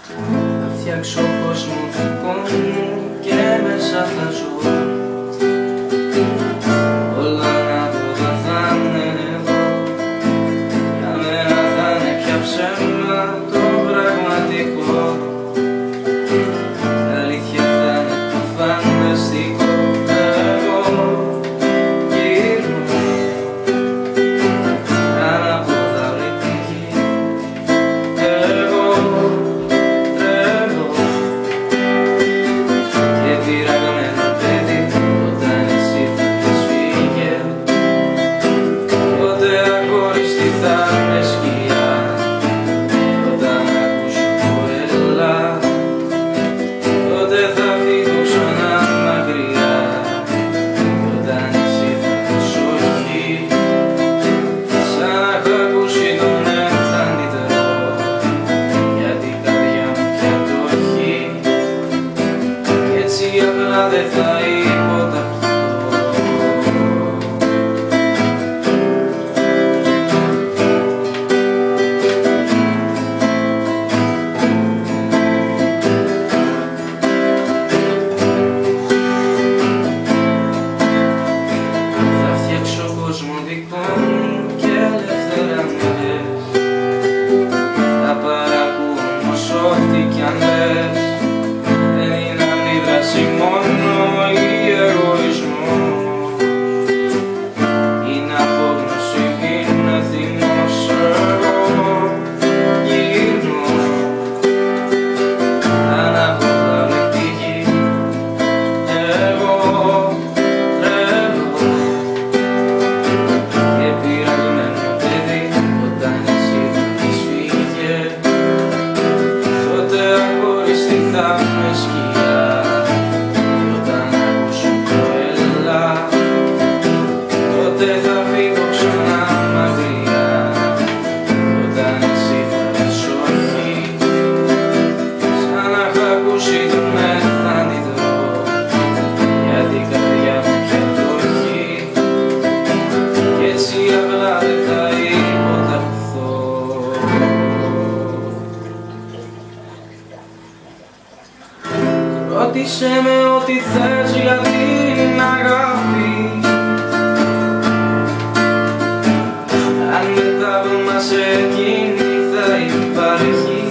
Θα φτιάξω κόσμο δικό μου και μέσα θα ζω. Όλα ανάποδα θα είναι εδώ. Για μένα θα είναι πια ψέμα το πραγματικό. Αλήθεια θα είναι το φανταστικό. Εγώ γύρω ανάποδα όλη τη γη. Εγώ τρέχω και πειραγμένο παιδί. Όταν εσύ θα πες φύγε, τότε αχωριστή θα είναι σκιά. Όταν ακούσω το έλα, τότε θα φύγω ξανά μακριά. Όταν εσύ θα πες όχι, σαν να έχω ακούσει τον ευθανιτρό. Για την καρδιά μου πια το έχει, κι έτσι απλά δεν θα υποταχθώ. Θα φτιάξω κόσμο δικό μου και ελεύθερα με λες. Θα παρακούω όμως ό,τι κι αν λες. Δεν είναι αντίδραση μόνο ή εγωισμός. Είναι απόγνωση, είναι θυμός. Εγώ γυρνώ ανάποδα όλη τη γη. Εγώ τρέχω και πειραγμένο παιδί. Όταν εσύ θα πεις φύγε, τότε αχωριστή θα με σκιά. Όταν ακούσω το έλα, τότε θα φύγω ξανά μακριά. Όταν εσύ θα πεις όχι, σαν να έχω ακούσει τον ευθανιτρό. Για την καρδιά μου πια το έχει, κι έτσι απλά δεν θα υποταχθώ. Ρώτησε με ό,τι θες για την αγάπη. Αν μετά από μας εκείνη θα υπάρχει.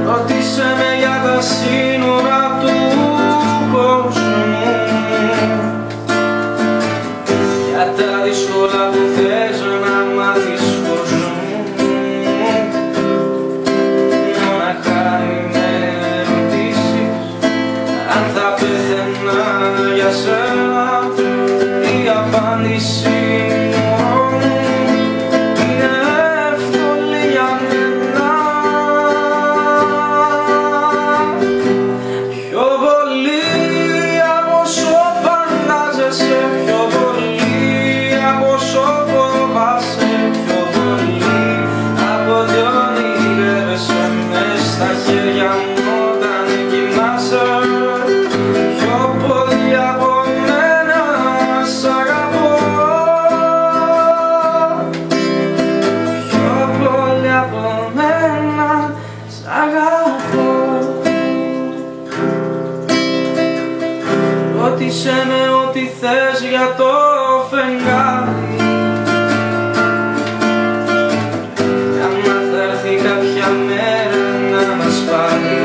Ρώτησε με για τα σύνορα του κόσμου, για τα δύσκολα που θες να μάθεις κόσμο. Μοναχά μη με ρωτήσεις αν θα πέθαινα για σένα. Η απάντηση μου είναι εύκολη για μένα. Πιο πολύ από όσο φαντάζεσαι, πιο πολύ από όσο φοβάσαι, πιο πολύ από ό,τι ονειρεύεσαι μες στα χέρια μου όταν κοιμάσαι. Πιο πολύ από μένα σ' αγαπώ. Πιο πολύ από μένα σ' αγαπώ. Ρώτησε με ό,τι θες για το φεγγάρι. Άμα θα έρθει κάποια μέρα να μας πάρει.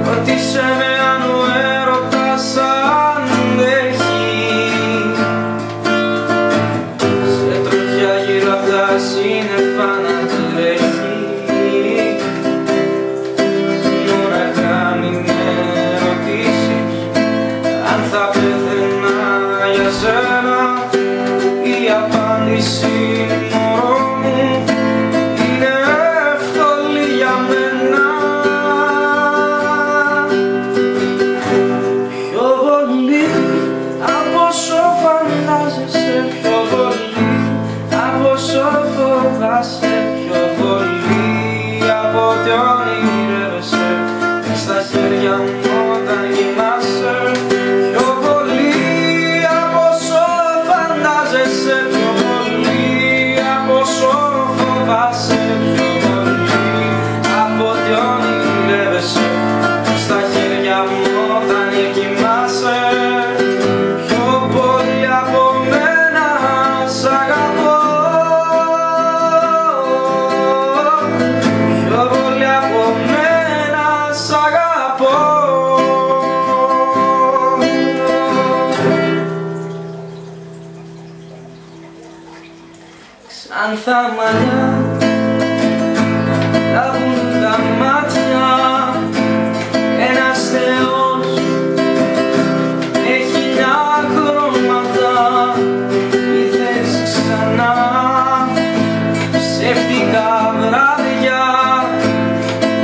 Ρώτησε με αν ο έρωτας αντέχει. Σε τροχιά γύρω απ' τα σύννεφα να τρέχει. Μοναχά μη με ρωτήσεις αν θα πέθαινα για σένα. Η απάντηση μωρό μου είναι εύκολη για μένα. Πιο πολύ από όσο φαντάζεσαι, πιο πολύ από όσο φοβάσαι, πιο πολύ από ό,τι ονειρεύεσαι μες στα χέρια μου όταν κοιμάσαι. Πιο πολύ από όσο φαντάζεσαι, πιο πολύ σαν τα μαλλιά λάβουν τα μάτια. Ένας θεός έχει χιλιά χρώματα. Ήρθες ξανά ψεύτικα βράδια.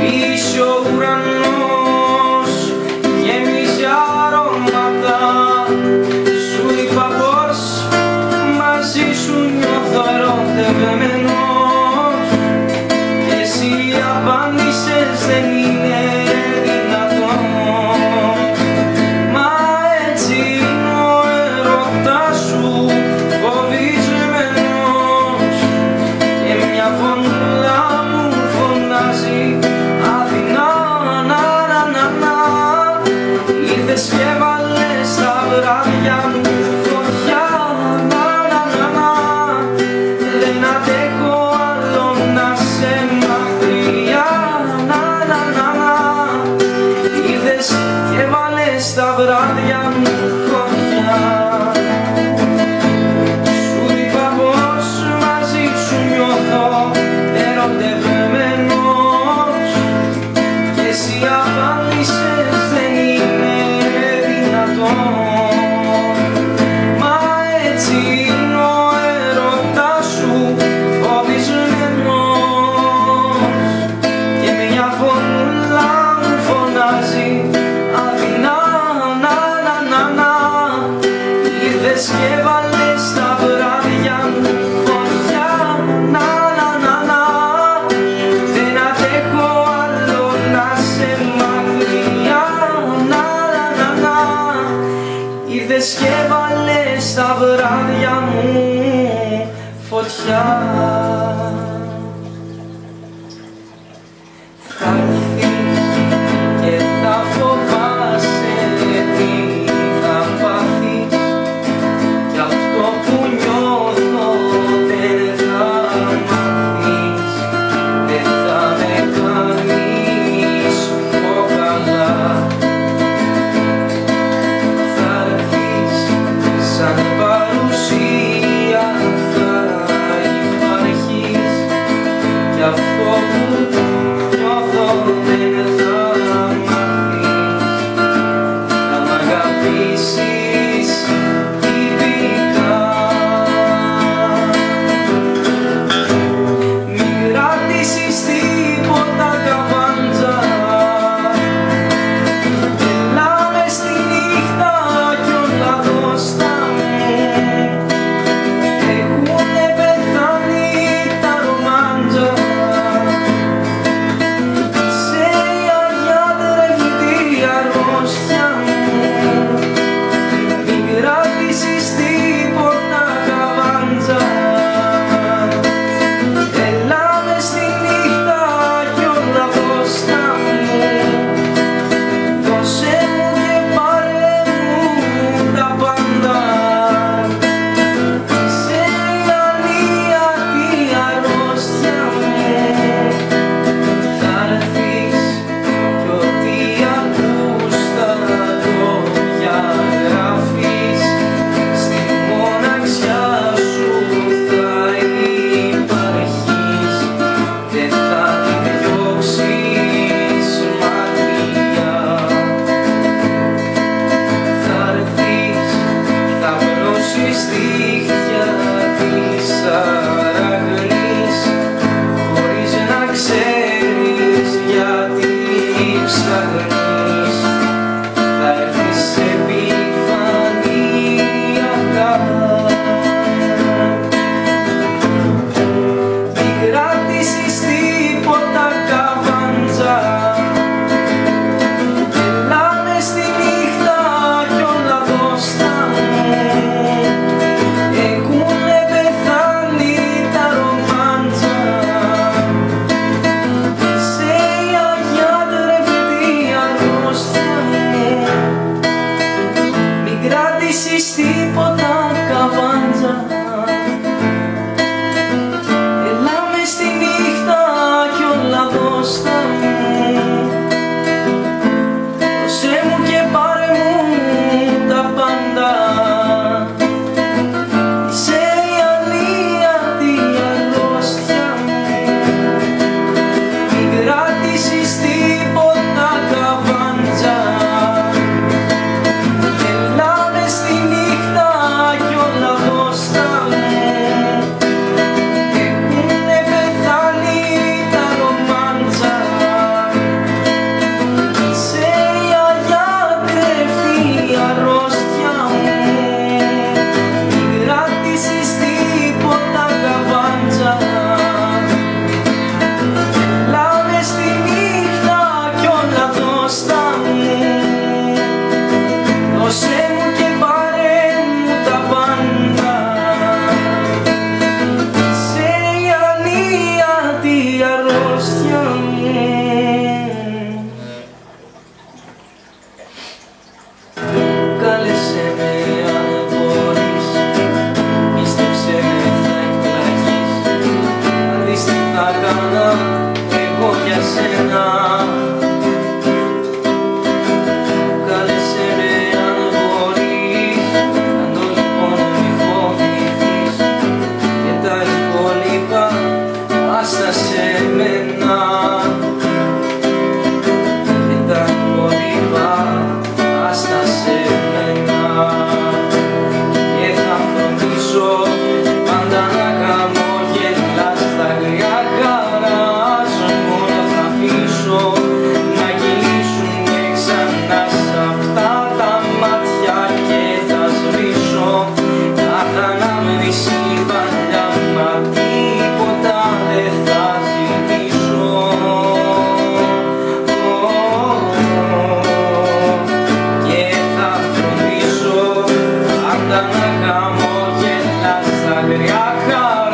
Πίσω ο ουρανός γεμίζει αρώματα. Σου είπα πως μαζί σου νιώθω ερωτευμένος και εσύ μοιάζεις αγριά χαρά.